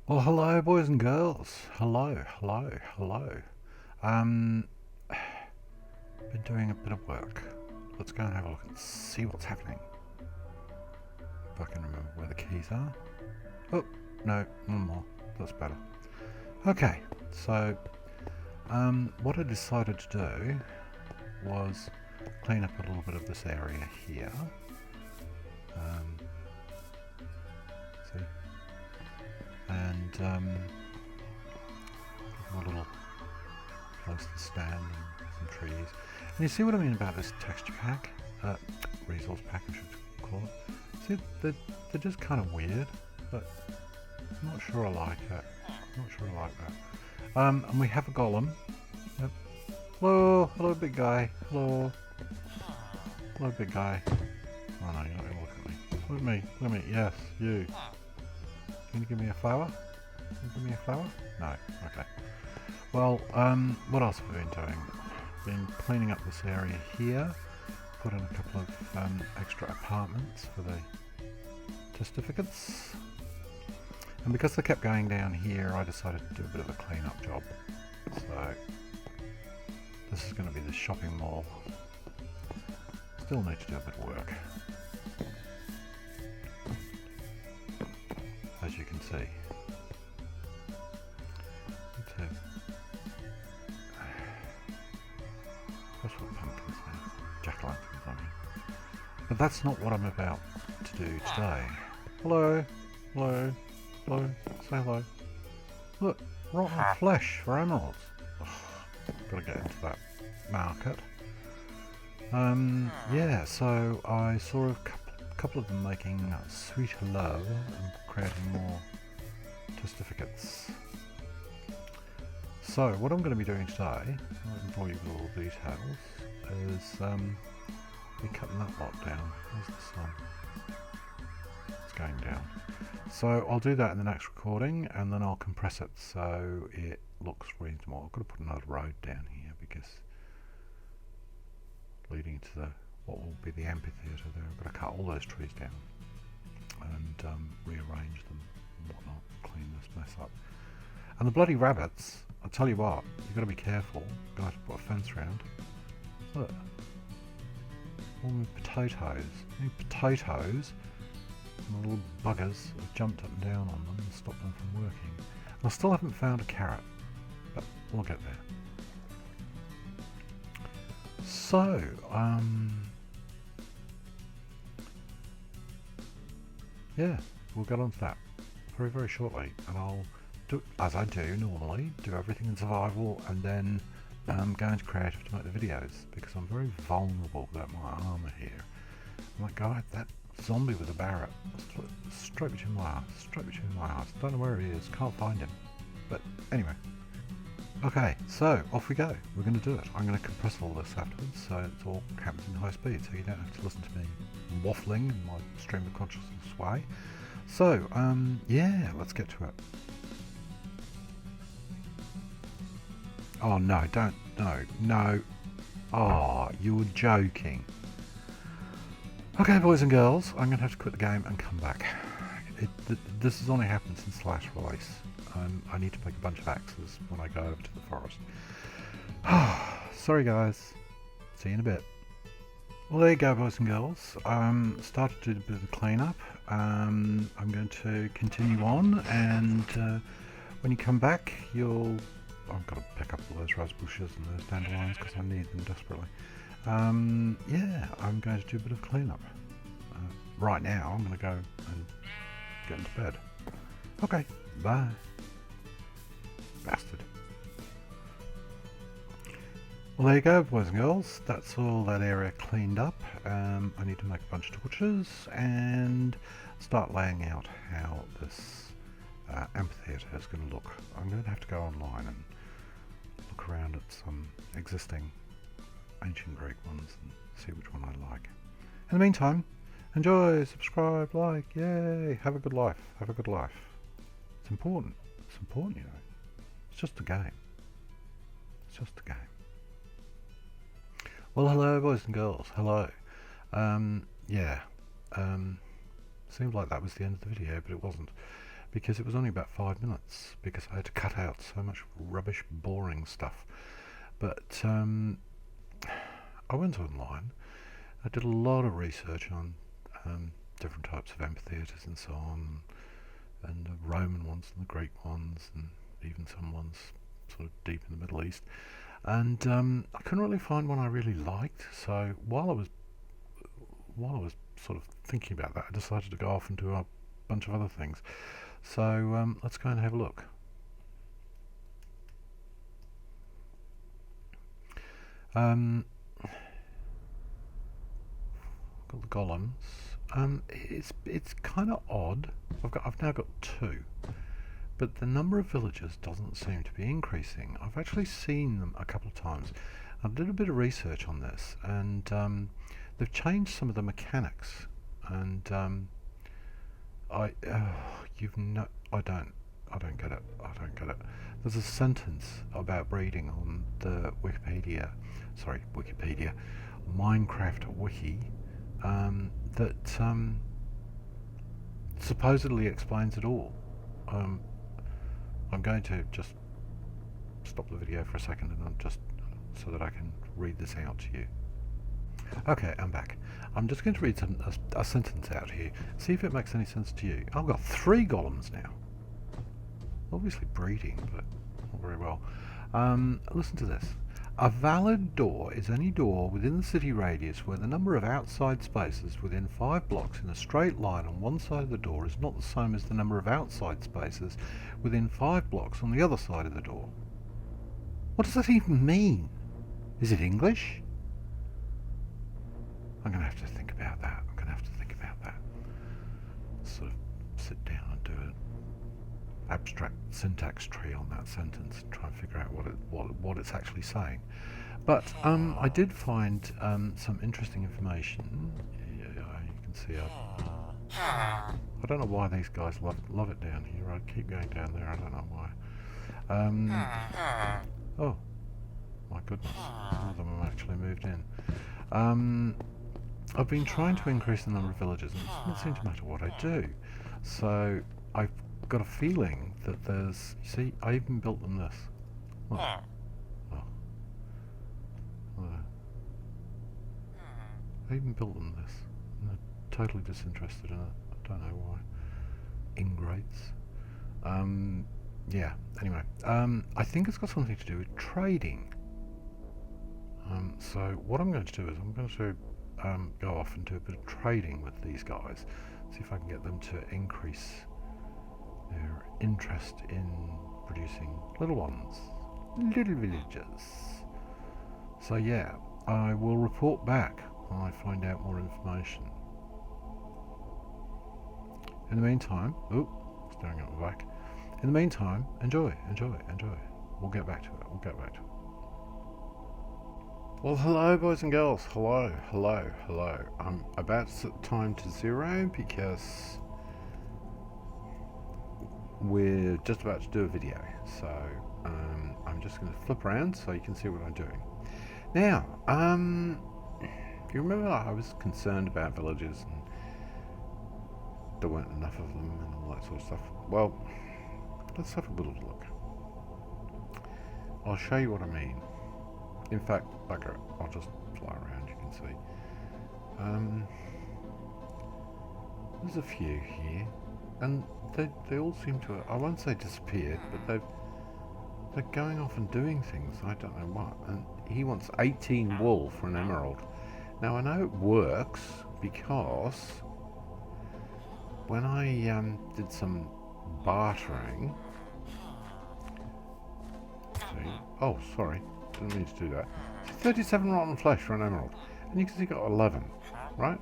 Well, hello, boys and girls. Hello, hello, hello. Um, been doing a bit of work. Let's go and have a look and see what's happening. If I can remember where the keys are. Oh, no, one more. That's better. Okay, so what I decided to do was clean up a little bit of this area here. See? And give them a little close to the stand and some trees. And you see what I mean about this texture pack? Resource pack, I should call it. See, they're just kind of weird, but I'm not sure I like it. I'm not sure I like that. And we have a golem. Yep. Hello, hello, big guy. Hello. Hello, big guy. Oh no, you're not gonna look at me. Look at me. Look at me. Yes, you. Can you give me a flower? Can you give me a flower? No. Okay. Well, what else have we been doing? Been cleaning up this area here. Put in a couple of extra apartments for the testificates. And because they kept going down here, I decided to do a bit of a clean-up job. So, this is going to be the shopping mall. Still need to do a bit of work, as you can see. Need to first what pumpkins now, jack-o'-lanterns I mean. But that's not what I'm about to do today. Hello, hello, hello, say hello. Look, rotten flesh for emeralds. Ugh, gotta get into that market. Yeah, so I saw a couple of them making sweet love and creating more testificates. So what I'm going to be doing today, I can bore you with all the details, is be cutting that lot down. Where's the sun? It's going down. So I'll do that in the next recording, and then I'll compress it so it looks reasonable. I've got to put another road down here because leading to the what will be the amphitheatre there. I've got to cut all those trees down and rearrange them and whatnot, clean this mess up. And the bloody rabbits, I'll tell you what, you've got to be careful. You're going to have to put a fence around. Look, all my potatoes. These potatoes, and the little buggers have jumped up and down on them and stopped them from working. And I still haven't found a carrot, but we'll get there. So, yeah, we'll get on to that very, very shortly, and I'll do, as I do normally, do everything in survival and then go into creative to make the videos, because I'm very vulnerable without my armour here. I'm like, God, that zombie with a barret, straight between my eyes, straight between my eyes. Don't know where he is, can't find him. But anyway. Okay, so off we go. We're going to do it. I'm going to compress all this afterwards so it all happens in high speed, so you don't have to listen to me waffling in my stream of consciousness way. So, yeah, let's get to it. Oh no, don't, no. Oh, you were joking. Okay, boys and girls, I'm going to have to quit the game and come back. This has only happened since the last release. I need to make a bunch of axes when I go over to the forest. Sorry guys, see you in a bit. Well, there you go, boys and girls. Started to do a bit of the cleanup. I'm going to continue on, and when you come back, I've got to pick up all those rose bushes and those dandelions because I need them desperately. Yeah, I'm going to do a bit of cleanup. Right now, I'm going to go and get into bed. Okay, bye. Bastard. Well, there you go, boys and girls. That's all that area cleaned up. I need to make a bunch of torches and start laying out how this amphitheatre is going to look. I'm going to have to go online and look around at some existing ancient Greek ones and see which one I like. In the meantime, enjoy, subscribe, like, yay, have a good life, have a good life. It's important, you know. It's just a game. It's just a game. Well, hello, boys and girls. Hello. Yeah. Seemed like that was the end of the video, but it wasn't. because it was only about 5 minutes, because I had to cut out so much rubbish, boring stuff. But I went online. I did a lot of research on different types of amphitheatres and so on, and the Roman ones and the Greek ones, and even some ones sort of deep in the Middle East. And I couldn't really find one I really liked. So while I was sort of thinking about that, I decided to go off and do a bunch of other things. So let's go and have a look. Got the golems. It's kind of odd. I've now got 2, but the number of villagers doesn't seem to be increasing. I've actually seen them a couple of times. I did a bit of research on this, and they've changed some of the mechanics. And I don't get it. I don't get it. There's a sentence about breeding on the Wikipedia, Minecraft wiki, that supposedly explains it all. I'm going to just stop the video for a second, and I'm just so that I can read this out to you. Okay, I'm back. I'm just going to read a sentence out here, see if it makes any sense to you. I've got 3 golems now. Obviously breeding, but not very well. Listen to this. A valid door is any door within the city radius where the number of outside spaces within 5 blocks in a straight line on one side of the door is not the same as the number of outside spaces within 5 blocks on the other side of the door. What does that even mean? Is it English? I'm going to have to think about that. Sort of sit down and do an abstract syntax tree on that sentence and try and figure out what it's actually saying. But I did find some interesting information. You can see I don't know why these guys love it down here. I keep going down there. I don't know why. Oh my goodness, some of them have actually moved in. I've been trying to increase the number of villagers, and it doesn't seem to matter what I do. So I've got a feeling that there's... You see, I even built them this. Oh. I even built them this. And they're totally disinterested in it. I don't know why. Ingrates. Yeah, anyway. I think it's got something to do with trading. So what I'm going to do is I'm going to go off and do a bit of trading with these guys, see if I can get them to increase their interest in producing little ones, little villagers. So yeah, I will report back when I find out more information. In the meantime, staring at my back. In the meantime, enjoy. We'll get back to it. Well, hello boys and girls, hello. I'm about to set the time to 0 because we're just about to do a video, so I'm just going to flip around so you can see what I'm doing. Now, you remember I was concerned about villagers and there weren't enough of them and all that sort of stuff? Well, let's have a little look. I'll show you what I mean. In fact, I'll just fly around, you can see. There's a few here, and they all seem to, I won't say disappeared, but they're going off and doing things, I don't know what. And he wants 18 wool for an emerald. Now I know it works because when I did some bartering, oh sorry, didn't mean to do that. 37 rotten flesh for an emerald, and you can see I got 11, right?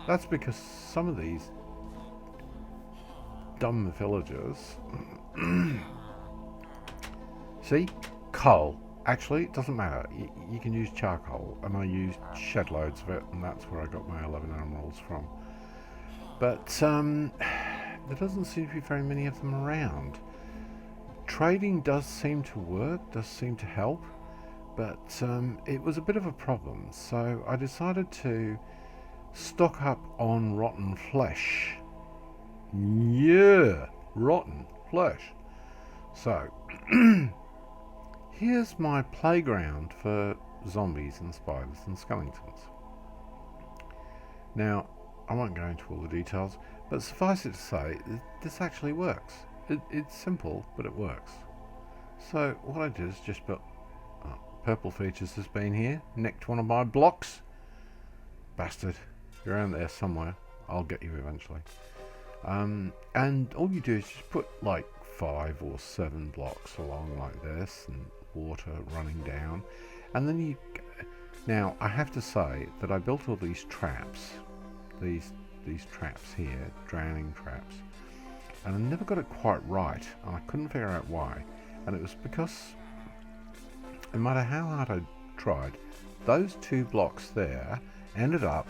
That's because some of these dumb villagers see, coal, actually it doesn't matter, you can use charcoal, and I used shed loads of it, and that's where I got my 11 emeralds from. But there doesn't seem to be very many of them around. Trading does seem to work, does seem to help, but it was a bit of a problem, so I decided to stock up on rotten flesh. Yeah, rotten flesh. So, here's my playground for zombies and spiders and skeletons. Now, I won't go into all the details, but suffice it to say, this actually works. It's simple, but it works. So, what I did is just put Purple Features has been here, nicked one of my blocks. Bastard, you're around there somewhere. I'll get you eventually. And all you do is just put like 5 or 7 blocks along like this, and water running down, and then you. Now I have to say that I built all these traps, these traps here, drowning traps, and I never got it quite right, and I couldn't figure out why, and it was because no matter how hard I tried, those 2 blocks there ended up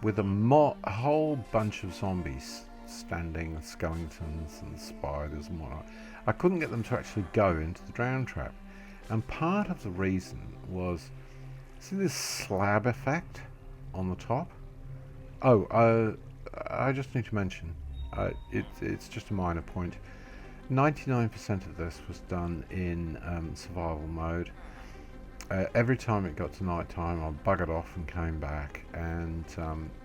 with a whole bunch of zombies standing, skeletons and spiders and whatnot. I couldn't get them to actually go into the drown trap, and part of the reason was, see this slab effect on the top? I just need to mention, it's just a minor point. 99% of this was done in survival mode. Every time it got to night time, I buggered off and came back, and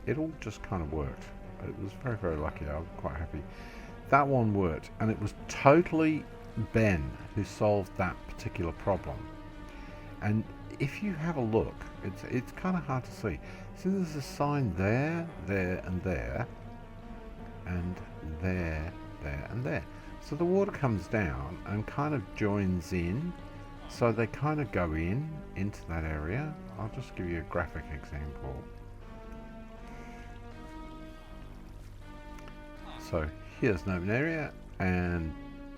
it all just kind of worked. It was very, very lucky. I was quite happy. That one worked, and it was totally Ben who solved that particular problem. And if you have a look, it's kind of hard to see. See, there's a sign there, there, and there, and there, there, and there. So the water comes down and kind of joins in. So they kind of go into that area. I'll just give you a graphic example. So here's an open area, and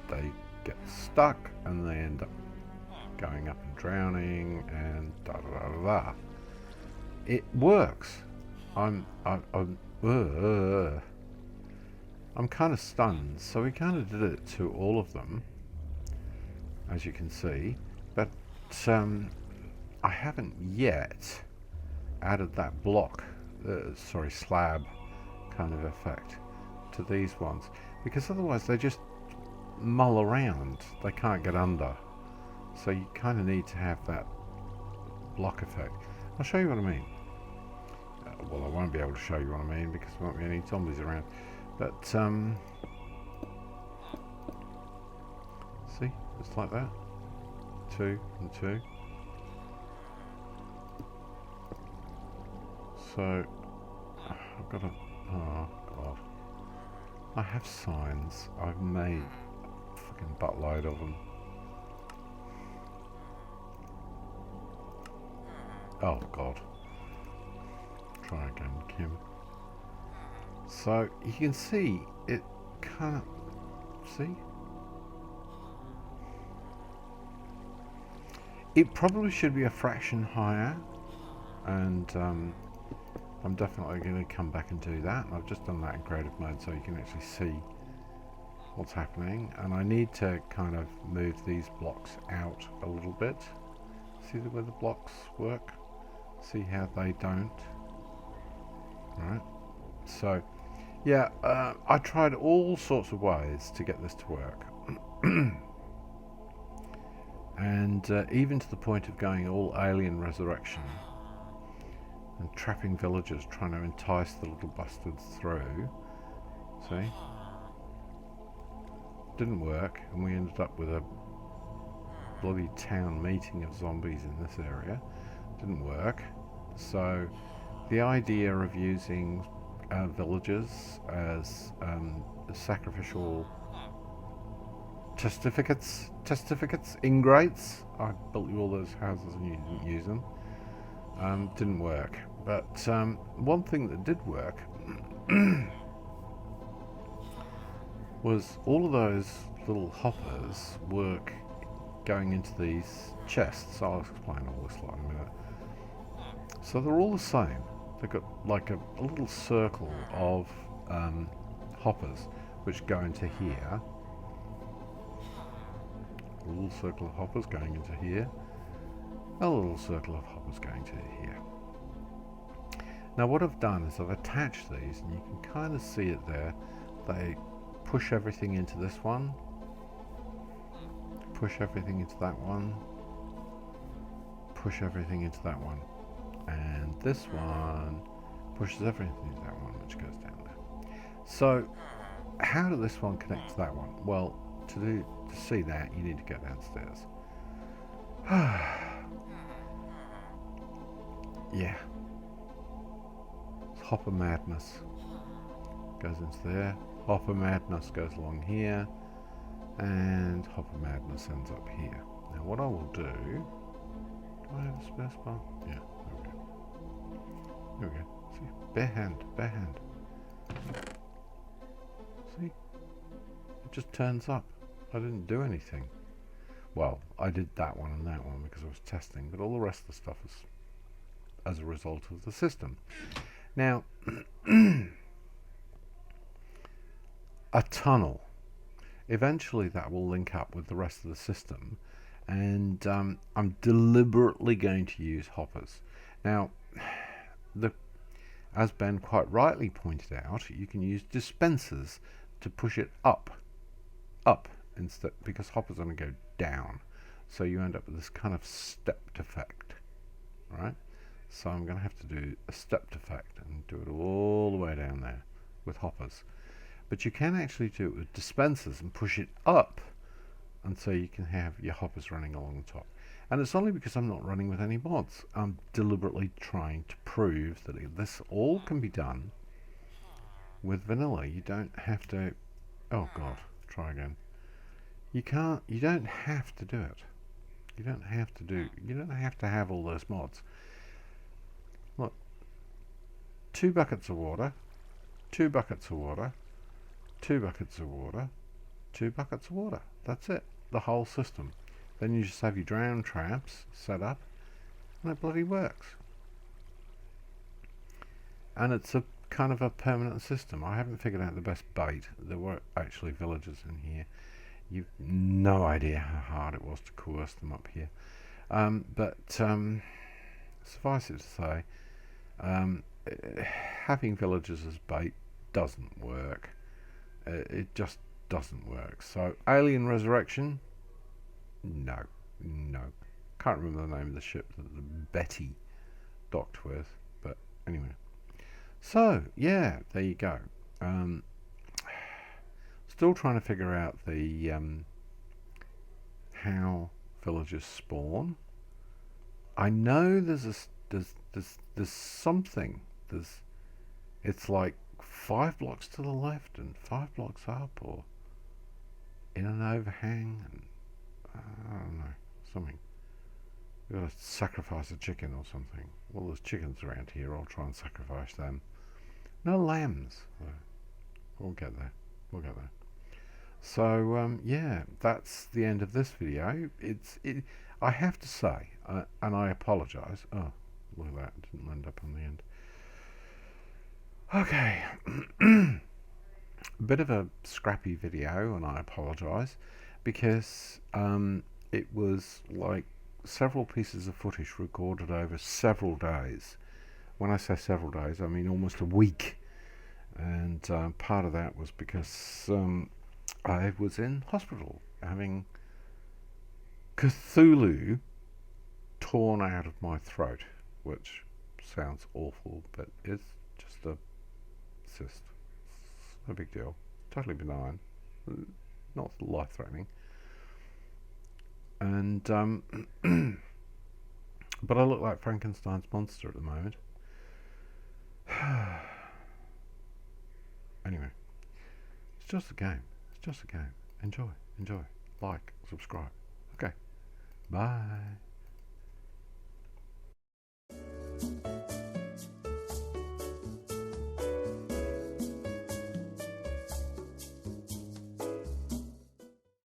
they get stuck, and they end up going up and drowning, and da da da da da. It works. I'm kind of stunned. So we kind of did it to all of them, as you can see, but I haven't yet added that block, slab kind of effect to these ones, because otherwise they just mull around, they can't get under, so you kind of need to have that block effect. I'll show you what I mean. Well, I won't be able to show you what I mean because there won't be any zombies around, but see, just like that, 2 and 2. So I've got a, oh god, I have signs. I've made a fucking buttload of them. Oh god. Try again, Kim. So you can see it kind of, see? It probably should be a fraction higher, and I'm definitely going to come back and do that. I've just done that in creative mode so you can actually see what's happening, and I need to kind of move these blocks out a little bit. See the way the blocks work? See how they don't? Right. So yeah, I tried all sorts of ways to get this to work. And even to the point of going all alien resurrection and trapping villagers, trying to entice the little bastards through. See? Didn't work, and we ended up with a bloody town meeting of zombies in this area. Didn't work. So the idea of using villagers as sacrificial testificates, ingrates. I built you all those houses and you didn't use them. Didn't work. But one thing that did work was all of those little hoppers work going into these chests. I'll explain all this in a minute. So they're all the same. They've got like a little circle of hoppers which go into here. A little circle of hoppers going into here. A little circle of hoppers going to here. Now what I've done is I've attached these, and you can kind of see it there. They push everything into this one, push everything into that one, push everything into that one, and this one pushes everything into that one, which goes down there. So how does this one connect to that one? Well, to see that, you need to go downstairs. Yeah. It's Hopper Madness. Goes into there. Hopper Madness goes along here. And Hopper Madness ends up here. Now what I will do... Do I have a space bar? Yeah, there we go. There we go. See? Bare hand. Bare hand. See? It just turns up. I didn't do anything. Well, I did that one and that one because I was testing, but all the rest of the stuff is as a result of the system. Now, a tunnel. Eventually that will link up with the rest of the system, and I'm deliberately going to use hoppers. Now, as Ben quite rightly pointed out, you can use dispensers to push it up instead, because hoppers only go down. So you end up with this kind of stepped effect, right? So I'm going to have to do a stepped effect and do it all the way down there with hoppers. But you can actually do it with dispensers and push it up, and so you can have your hoppers running along the top. And it's only because I'm not running with any mods. I'm deliberately trying to prove that this all can be done with vanilla. You don't have to... Oh god, try again. You don't have to do it. You don't have to have all those mods. Look, 2 buckets of water, 2 buckets of water, 2 buckets of water, 2 buckets of water. That's it. The whole system. Then you just have your drown traps set up, and it bloody works. And it's a kind of a permanent system. I haven't figured out the best bait. There were actually villagers in here. You've no idea how hard it was to coerce them up here. But suffice it to say, having villagers as bait doesn't work. It just doesn't work. So, Alien Resurrection? No. Can't remember the name of the ship that the Betty docked with. But anyway. So, yeah, there you go. Still trying to figure out the how villagers spawn. I know there's something. It's like 5 blocks to the left and 5 blocks up, or in an overhang, and I don't know, something. We've got to sacrifice a chicken or something. Well, there's chickens around here. I'll try and sacrifice them. No lambs. We'll get there. So yeah, that's the end of this video. I have to say, and I apologise. Oh, look at that! It didn't end up on the end. Okay, a bit of a scrappy video, and I apologise because it was like several pieces of footage recorded over several days. When I say several days, I mean almost a week. And part of that was because I was in hospital having Cthulhu torn out of my throat, which sounds awful, but it's just a cyst. It's no big deal. Totally benign. Not life-threatening. And but I look like Frankenstein's monster at the moment. Anyway, it's just a game. Enjoy. Like, subscribe. Okay. Bye.